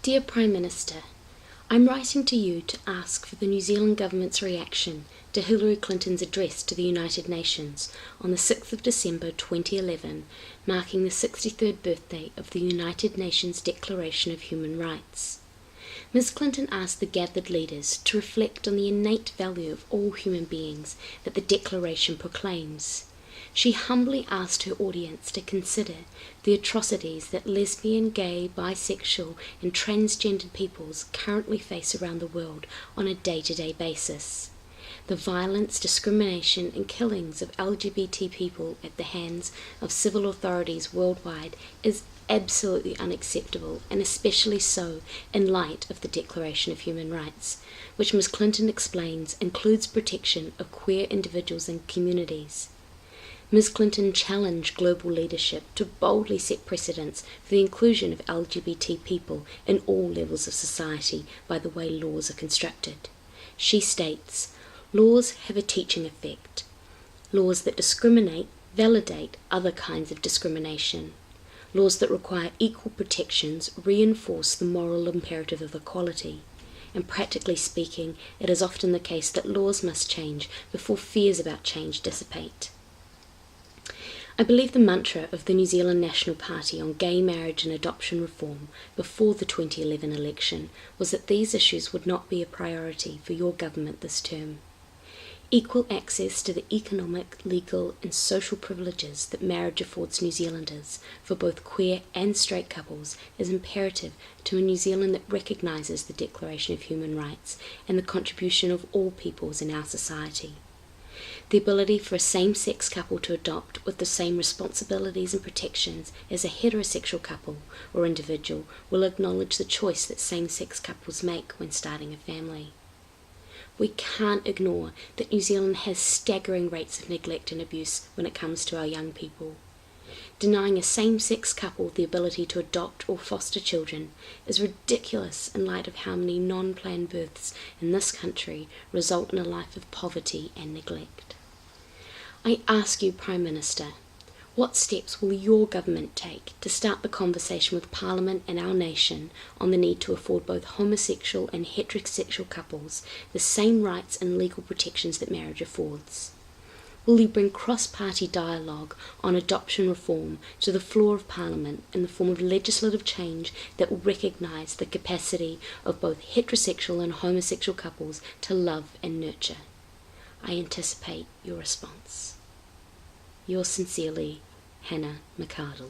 Dear Prime Minister, I'm writing to you to ask for the New Zealand Government's reaction to Hillary Clinton's address to the United Nations on the 6th of December 2011, marking the 63rd birthday of the United Nations Declaration of Human Rights. Ms. Clinton asked the gathered leaders to reflect on the innate value of all human beings that the Declaration proclaims. She humbly asked her audience to consider the atrocities that lesbian, gay, bisexual and transgendered peoples currently face around the world on a day-to-day basis. The violence, discrimination and killings of LGBT people at the hands of civil authorities worldwide is absolutely unacceptable, and especially so in light of the Declaration of Human Rights, which Ms. Clinton explains includes protection of queer individuals and communities. Ms. Clinton challenged global leadership to boldly set precedents for the inclusion of LGBT people in all levels of society by the way laws are constructed. She states, "Laws have a teaching effect. Laws that discriminate validate other kinds of discrimination. Laws that require equal protections reinforce the moral imperative of equality. And practically speaking, it is often the case that laws must change before fears about change dissipate." I believe the mantra of the New Zealand National Party on gay marriage and adoption reform before the 2011 election was that these issues would not be a priority for your government this term. Equal access to the economic, legal and social privileges that marriage affords New Zealanders for both queer and straight couples is imperative to a New Zealand that recognises the Declaration of Human Rights and the contribution of all peoples in our society. The ability for a same-sex couple to adopt with the same responsibilities and protections as a heterosexual couple or individual will acknowledge the choice that same-sex couples make when starting a family. We can't ignore that New Zealand has staggering rates of neglect and abuse when it comes to our young people. Denying a same-sex couple the ability to adopt or foster children is ridiculous in light of how many non-planned births in this country result in a life of poverty and neglect. I ask you, Prime Minister, what steps will your government take to start the conversation with Parliament and our nation on the need to afford both homosexual and heterosexual couples the same rights and legal protections that marriage affords? Will you bring cross-party dialogue on adoption reform to the floor of Parliament in the form of legislative change that will recognise the capacity of both heterosexual and homosexual couples to love and nurture? I anticipate your response. Yours sincerely, Hannah McArdle.